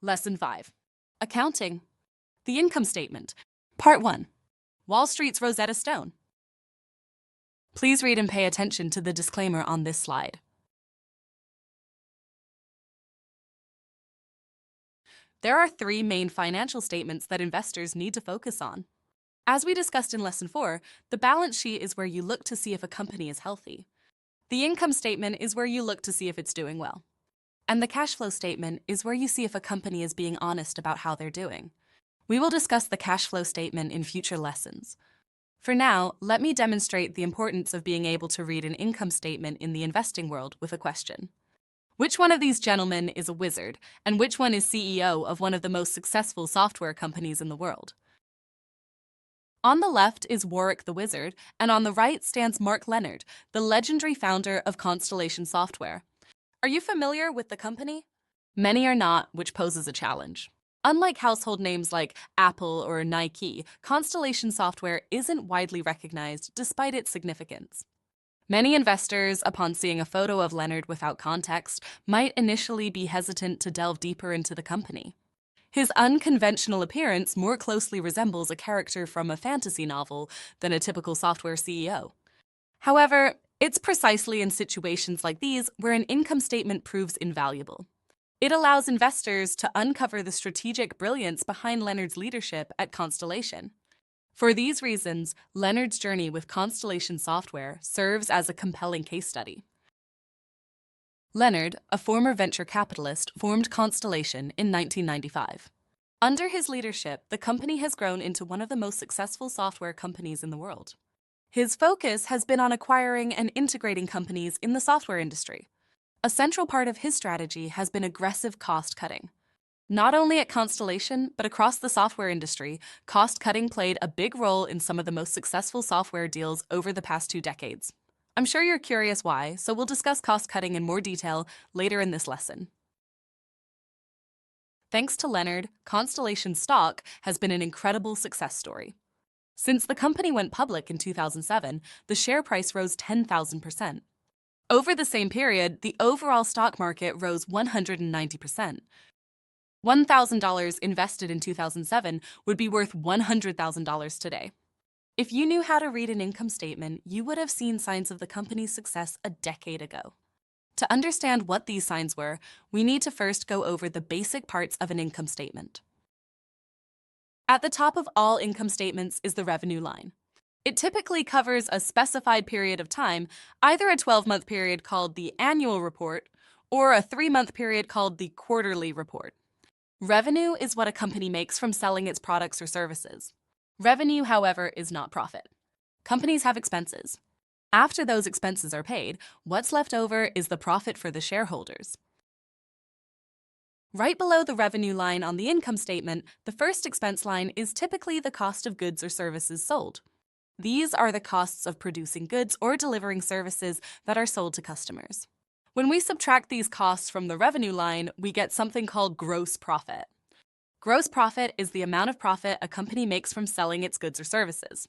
Lesson 5. Accounting. The Income Statement. Part 1. Wall Street's Rosetta Stone. Please read and pay attention to the disclaimer on this slide. There are 3 main financial statements that investors need to focus on. As we discussed in Lesson 4, the balance sheet is where you look to see if a company is healthy. The income statement is where you look to see if it's doing well. And the cash flow statement is where you see if a company is being honest about how they're doing. We will discuss the cash flow statement in future lessons. For now, let me demonstrate the importance of being able to read an income statement in the investing world with a question. Which one of these gentlemen is a wizard, and which one is CEO of one of the most successful software companies in the world? On the left is Warwick the Wizard, and on the right stands Mark Leonard, the legendary founder of Constellation Software. Are you familiar with the company? Many are not, which poses a challenge. Unlike household names like Apple or Nike, Constellation Software isn't widely recognized despite its significance. Many investors, upon seeing a photo of Leonard without context, might initially be hesitant to delve deeper into the company. His unconventional appearance more closely resembles a character from a fantasy novel than a typical software CEO. However, it's precisely in situations like these where an income statement proves invaluable. It allows investors to uncover the strategic brilliance behind Leonard's leadership at Constellation. For these reasons, Leonard's journey with Constellation Software serves as a compelling case study. Leonard, a former venture capitalist, formed Constellation in 1995. Under his leadership, the company has grown into one of the most successful software companies in the world. His focus has been on acquiring and integrating companies in the software industry. A central part of his strategy has been aggressive cost cutting. Not only at Constellation, but across the software industry, cost cutting played a big role in some of the most successful software deals over the past 2 decades. I'm sure you're curious why, so we'll discuss cost cutting in more detail later in this lesson. Thanks to Leonard, Constellation stock has been an incredible success story. Since the company went public in 2007, the share price rose 10,000%. Over the same period, the overall stock market rose 190%. $1,000 invested in 2007 would be worth $100,000 today. If you knew how to read an income statement, you would have seen signs of the company's success a decade ago. To understand what these signs were, we need to first go over the basic parts of an income statement. At the top of all income statements is the revenue line. It typically covers a specified period of time, either a 12-month period called the annual report or a 3-month period called the quarterly report. Revenue is what a company makes from selling its products or services. Revenue, however, is not profit. Companies have expenses. After those expenses are paid, what's left over is the profit for the shareholders. Right below the revenue line on the income statement, the first expense line is typically the cost of goods or services sold. These are the costs of producing goods or delivering services that are sold to customers. When we subtract these costs from the revenue line, we get something called gross profit. Gross profit is the amount of profit a company makes from selling its goods or services.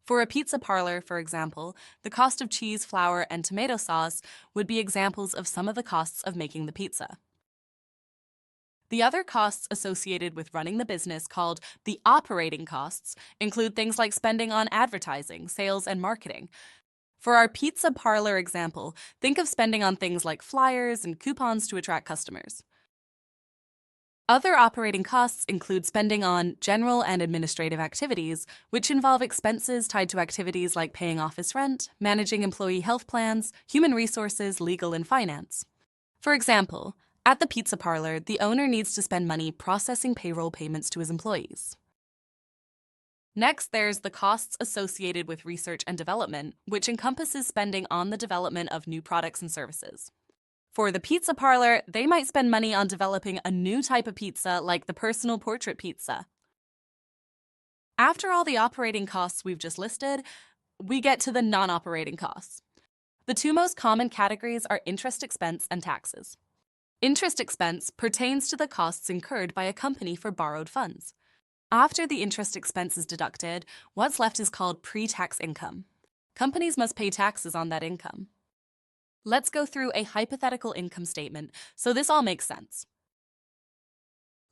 For a pizza parlor, for example, the cost of cheese, flour, and tomato sauce would be examples of some of the costs of making the pizza. The other costs associated with running the business, called the operating costs, include things like spending on advertising, sales, and marketing. For our pizza parlor example, think of spending on things like flyers and coupons to attract customers. Other operating costs include spending on general and administrative activities, which involve expenses tied to activities like paying office rent, managing employee health plans, human resources, legal, and finance. For example, at the pizza parlor, the owner needs to spend money processing payroll payments to his employees. Next, there's the costs associated with research and development, which encompasses spending on the development of new products and services. For the pizza parlor, they might spend money on developing a new type of pizza like the personal portrait pizza. After all the operating costs we've just listed, we get to the non-operating costs. The 2 most common categories are interest expense and taxes. Interest expense pertains to the costs incurred by a company for borrowed funds. After the interest expense is deducted, what's left is called pre-tax income. Companies must pay taxes on that income. Let's go through a hypothetical income statement so this all makes sense.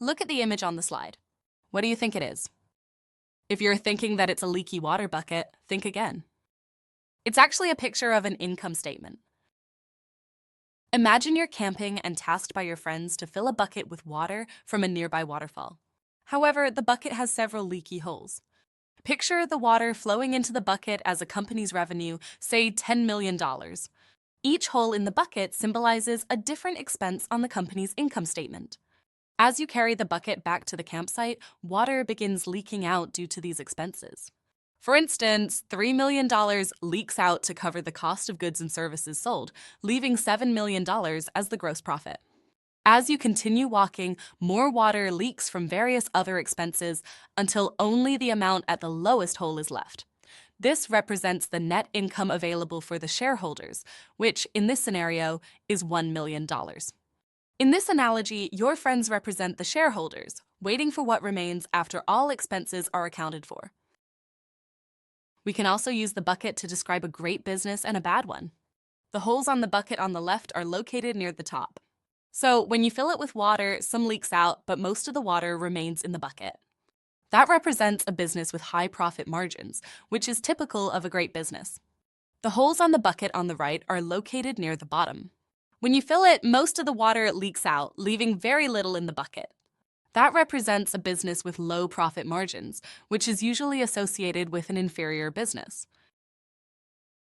Look at the image on the slide. What do you think it is? If you're thinking that it's a leaky water bucket, think again. It's actually a picture of an income statement. Imagine you're camping and tasked by your friends to fill a bucket with water from a nearby waterfall. However, the bucket has several leaky holes. Picture the water flowing into the bucket as a company's revenue, say $10 million. Each hole in the bucket symbolizes a different expense on the company's income statement. As you carry the bucket back to the campsite, water begins leaking out due to these expenses. For instance, $3 million leaks out to cover the cost of goods and services sold, leaving $7 million as the gross profit. As you continue walking, more water leaks from various other expenses until only the amount at the lowest hole is left. This represents the net income available for the shareholders, which, in this scenario, is $1 million. In this analogy, your friends represent the shareholders, waiting for what remains after all expenses are accounted for. We can also use the bucket to describe a great business and a bad one. The holes on the bucket on the left are located near the top. So when you fill it with water, some leaks out, but most of the water remains in the bucket. That represents a business with high profit margins, which is typical of a great business. The holes on the bucket on the right are located near the bottom. When you fill it, most of the water leaks out, leaving very little in the bucket. That represents a business with low profit margins, which is usually associated with an inferior business.